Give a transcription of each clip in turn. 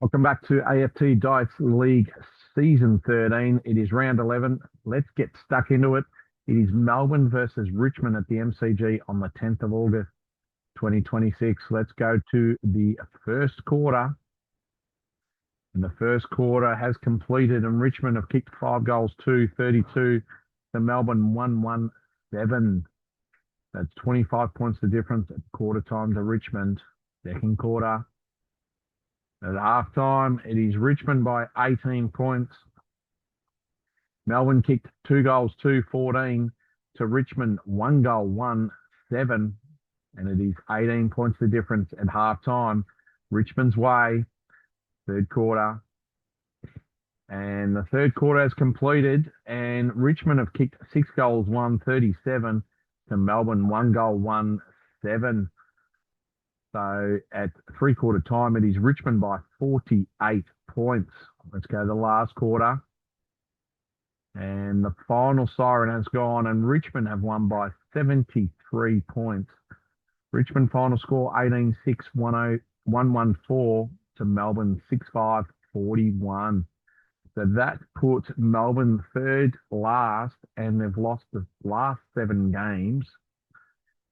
Welcome back to AFT Dice League Season 13. It is round 11. Let's get stuck into it. It is Melbourne versus Richmond at the MCG on the 10th of August, 2026. Let's go to the first quarter. And the first quarter has completed, and Richmond have kicked 5 goals to 32 to Melbourne 117. That's 25 points the difference at quarter time to Richmond. Second quarter. At halftime, it is Richmond by 18 points. Melbourne kicked 2 goals, 2-14 to Richmond, 1 goal, 1-7. And it is 18 points the difference at halftime. Richmond's way, third quarter. And the third quarter has completed, and Richmond have kicked 6 goals, 1-37 to Melbourne, 1 goal, 1-7. So at three-quarter time, it is Richmond by 48 points. Let's go to the last quarter. And the final siren has gone, and Richmond have won by 73 points. Richmond final score 18-6, 114 to Melbourne 6-5, 41. So that puts Melbourne third last, and they've lost the last 7 games.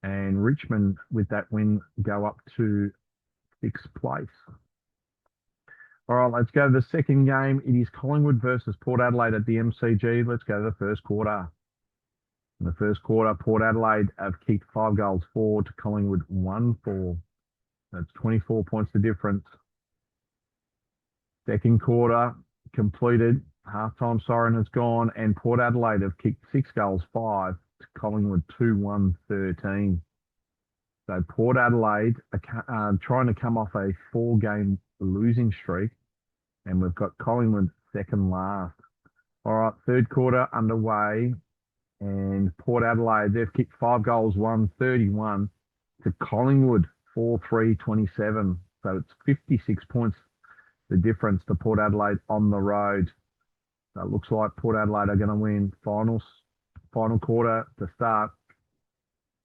And Richmond, with that win, go up to 6th place. All right, let's go to the second game. It is Collingwood versus Port Adelaide at the MCG. Let's go to the first quarter. In the first quarter, Port Adelaide have kicked 5 goals, 4 to Collingwood, 1-4. That's 24 points the difference. Second quarter completed. Halftime siren has gone, and Port Adelaide have kicked 6 goals, 5 to Collingwood, 2-1-13. So Port Adelaide are trying to come off a 4-game losing streak, and we've got Collingwood second last. All right, third quarter underway, and Port Adelaide, they've kicked 5 goals, 1-31 to Collingwood, 4-3-27. So it's 56 points the difference to Port Adelaide on the road. So it looks like Port Adelaide are going to win final quarter to start.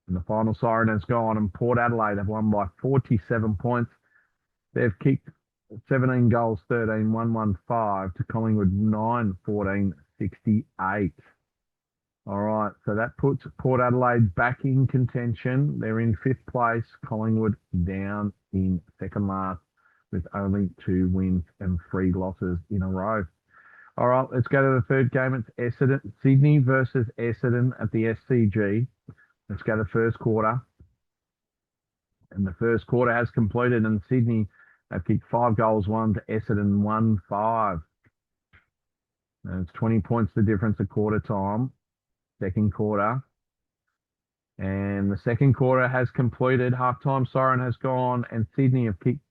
And the final siren has gone, and Port Adelaide have won by 47 points. They've kicked 17 goals, 13, 115 to Collingwood, 9-14, 68. All right, so that puts Port Adelaide back in contention. They're in 5th place. Collingwood down in second last with only 2 wins and 3 losses in a row. All right, let's go to the third game. It's Essendon, Sydney versus Essendon at the SCG. Let's go to the first quarter. And the first quarter has completed, and Sydney have kicked 5 goals, 1 to Essendon, 1-5. And it's 20 points the difference at quarter time. Second quarter. And the second quarter has completed. Halftime siren has gone, and Sydney have kicked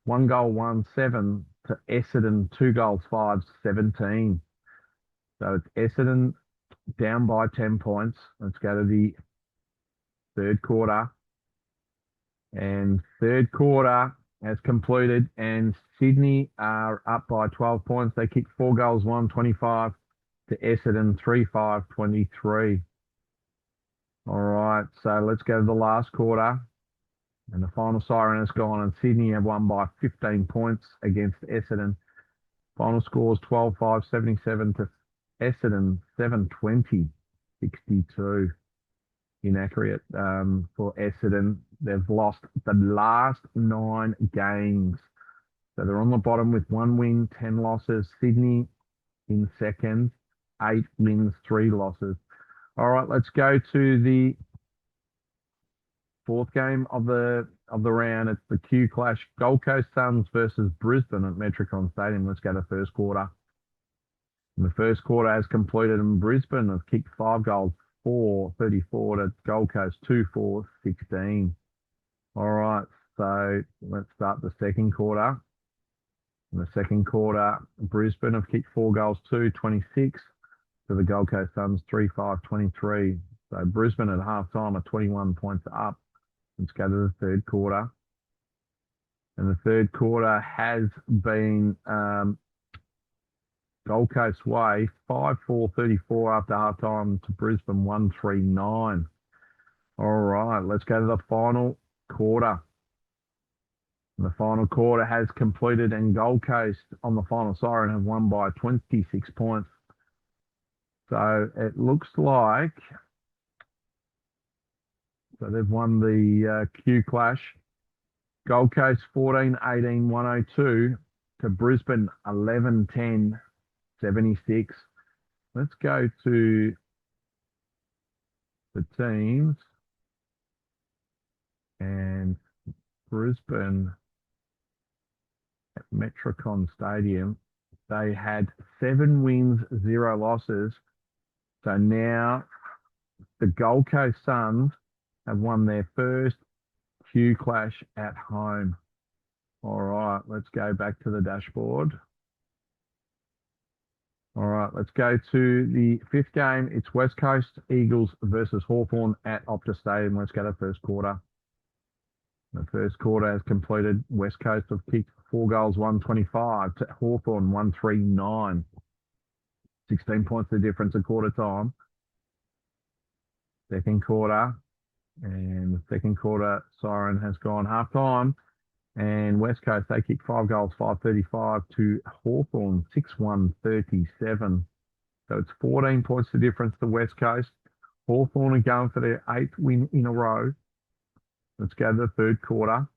1 goal, 1-7 to Essendon, 2 goals, 5-17. So it's Essendon down by 10 points. Let's go to the third quarter. And third quarter has completed, and Sydney are up by 12 points. They kicked 4 goals, 1-25 to Essendon, 3-5-23. All right, so let's go to the last quarter. And the final siren has gone, and Sydney have won by 15 points against Essendon. Final scores 12-5, 77 to Essendon, 7-20, 62. Inaccurate for Essendon. They've lost the last 9 games. So they're on the bottom with 1 win, 10 losses. Sydney in second, 8 wins, 3 losses. All right, let's go to the fourth game of the round. It's the Q Clash, Gold Coast Suns versus Brisbane at Metricon Stadium. Let's go to first quarter. And the first quarter has completed, and Brisbane have kicked 5 goals, 4-34 to Gold Coast, 2-4-16. All right, so let's start the second quarter. In the second quarter, Brisbane have kicked 4 goals, 2-26 to the Gold Coast Suns, 3-5-23. So Brisbane at halftime are 21 points up. Let's go to the third quarter. And the third quarter has been Gold Coast way, 5-4-34 after halftime to Brisbane, 1-3-9. All right, let's go to the final quarter. The final quarter has completed, and Gold Coast on the final siren have won by 26 points. So it looks like they've won the Q Clash. Gold Coast 14-18, 102 to Brisbane 11-10, 76. Let's go to the teams. And Brisbane at Metricon Stadium, they had 7 wins, 0 losses. So now the Gold Coast Suns have won their first Q Clash at home. All right, let's go back to the dashboard. All right, let's go to the 5th game. It's West Coast Eagles versus Hawthorn at Optus Stadium. Let's go to first quarter. The first quarter has completed. West Coast have kicked 4 goals, 125 to Hawthorn, 139. 16 points the difference at quarter time. Second quarter, and the second quarter siren has gone half time. And West Coast, they kicked 5 goals, 535 to Hawthorn, 6-1-37. So it's 14 points the difference to West Coast. Hawthorn are going for their 8th win in a row. Let's go to the third quarter.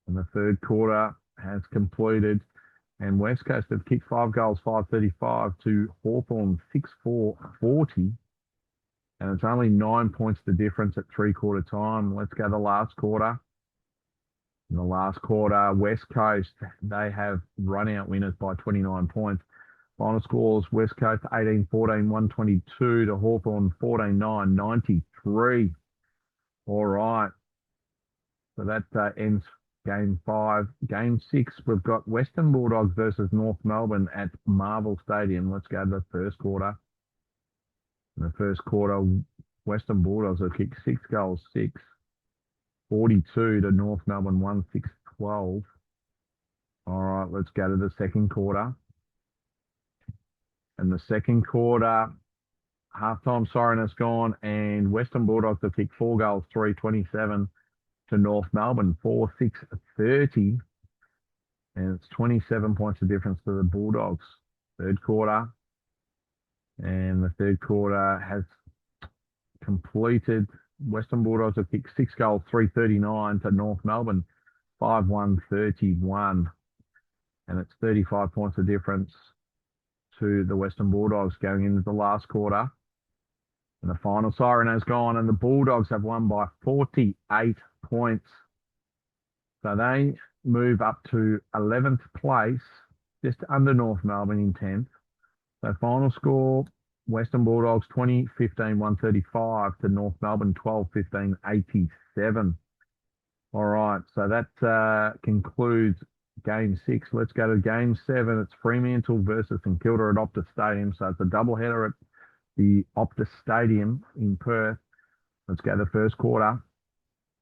And the third quarter has completed. And West Coast have kicked 5 goals, 535 to Hawthorn, 6-4-40. And it's only 9 points the difference at three-quarter time. Let's go to the last quarter. In the last quarter, West Coast, they have run out winners by 29 points. Final scores, West Coast 18-14, 122 to Hawthorn 14-9, 93. All right. So that ends game 5. Game 6, we've got Western Bulldogs versus North Melbourne at Marvel Stadium. Let's go to the first quarter. In the first quarter, Western Bulldogs have kicked 6 goals, 42 to North Melbourne, 16-12. All right, let's go to the second quarter. And the second quarter, halftime siren has gone, and Western Bulldogs have kicked 4 goals, 327 to North Melbourne, 4-6-30. And it's 27 points of difference to the Bulldogs. Third quarter. And the third quarter has completed. Western Bulldogs have kicked 6 goals, 339 to North Melbourne, 5-1-31. And it's 35 points of difference to the Western Bulldogs going into the last quarter. And the final siren has gone, and the Bulldogs have won by 48 points. So they move up to 11th place, just under North Melbourne in 10th. So final score, Western Bulldogs 20-15, 135 to North Melbourne 12-15, 87. All right, so that concludes game 6. Let's go to game 7. It's Fremantle versus St Kilda at Optus Stadium. So it's a doubleheader at the Optus Stadium in Perth. Let's go to the first quarter.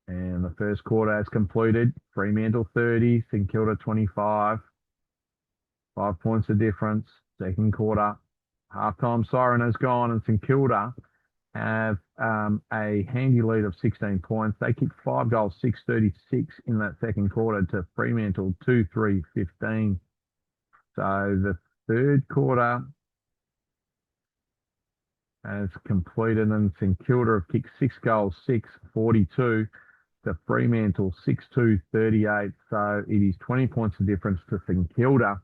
And the first quarter has completed. Fremantle 30, St Kilda 25. 5 points of difference. Second quarter. Halftime siren has gone, and St Kilda have a handy lead of 16 points. They kicked 5 goals, 636 in that second quarter to Fremantle 2-3-15. So the third quarter has completed, and St Kilda have kicked 6 goals, 642 to Fremantle 6-2-38. So it is 20 points of difference to St Kilda.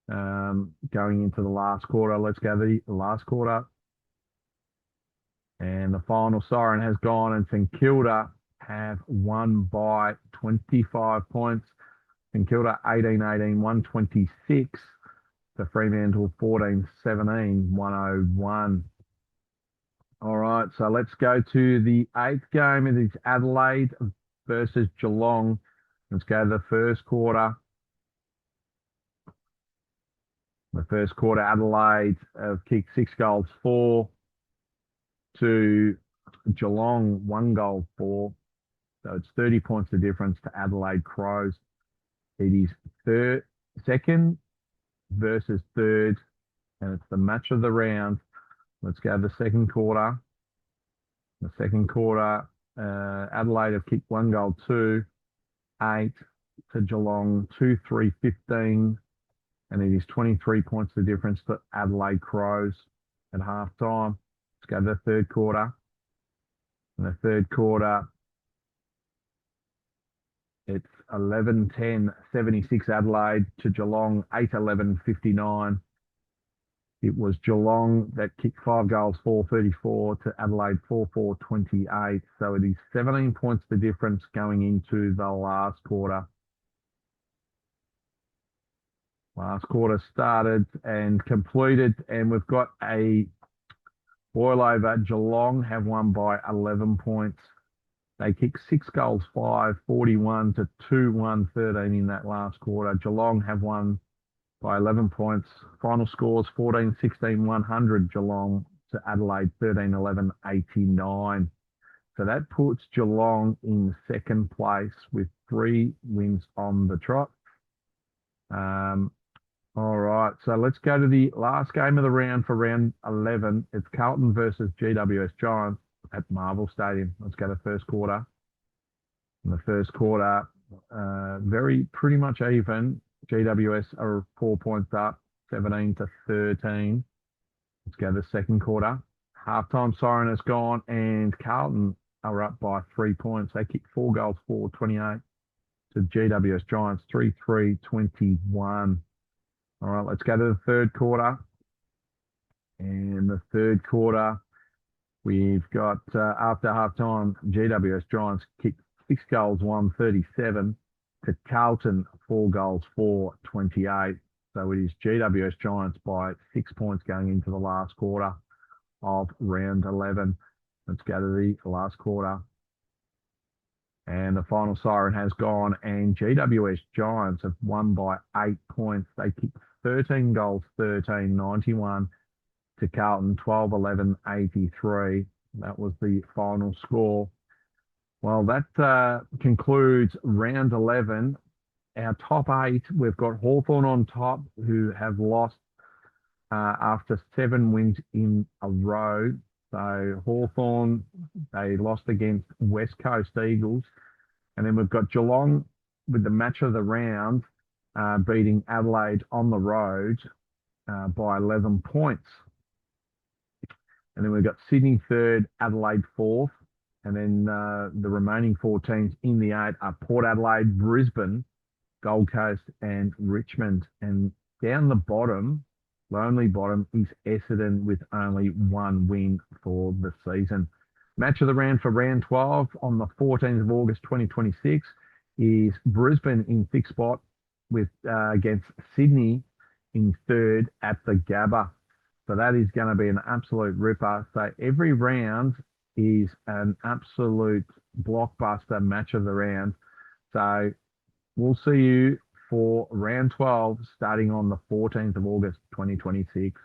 Going into the last quarter, let's go to the last quarter. And the final siren has gone, and St Kilda have won by 25 points. St Kilda 18-18, 126 to Fremantle 14-17, 101. All right, so let's go to the 8th game. It is Adelaide versus Geelong. Let's go to the first quarter. The first quarter, Adelaide have kicked 6 goals, 4 to Geelong, 1 goal, 4. So it's 30 points of difference to Adelaide Crows. It is second versus third, and it's the match of the round. Let's go to the second quarter. The second quarter, Adelaide have kicked 1 goal, 2 8 to Geelong 2-3-15. And it is 23 points the difference to Adelaide Crows at half time. Let's go to the third quarter. In the third quarter, it's 11-10, 76 Adelaide to Geelong 8-11, 59. It was Geelong that kicked 5 goals, 4-34 to Adelaide 4-4, 28. So it is 17 points the difference going into the last quarter. Last quarter started and completed, and we've got a boil over. Geelong have won by 11 points. They kicked 6 goals, 5, 41 to 2-1, 13 in that last quarter. Geelong have won by 11 points. Final scores 14-16, 100 Geelong to Adelaide 13-11, 89. So that puts Geelong in second place with 3 wins on the trot. All right, so let's go to the last game of the round for round 11. It's Carlton versus GWS Giants at Marvel Stadium. Let's go to first quarter. In the first quarter, pretty much even. GWS are 4 points up, 17-13. Let's go to the second quarter. Halftime siren has gone, and Carlton are up by 3 points. They kicked 4 goals, 4-28 to GWS Giants, 3-3, 21. All right, let's go to the third quarter. And the third quarter, we've got, after halftime, GWS Giants kicked 6 goals, 1-37 to Carlton, 4 goals, 4-28. So it is GWS Giants by 6 points going into the last quarter of round 11. Let's go to the last quarter. And the final siren has gone, and GWS Giants have won by 8 points. They kicked 13 goals, 13, 91 to Carlton, 12-11, 83. That was the final score. Well, that concludes round 11. Our top 8, we've got Hawthorn on top, who have lost after 7 wins in a row. So Hawthorn, they lost against West Coast Eagles. And then we've got Geelong with the match of the round, beating Adelaide on the road by 11 points. And then we've got Sydney third, Adelaide fourth. And then the remaining 4 teams in the 8 are Port Adelaide, Brisbane, Gold Coast, and Richmond. And down the bottom, lonely bottom, is Essendon with only 1 win for the season. Match of the round for round 12 on the 14th of August 2026 is Brisbane in 6th spot with against Sydney in 3rd at the Gabba. So that is going to be an absolute ripper. So every round is an absolute blockbuster match of the round. So we'll see you for round 12 starting on the 14th of August 2026.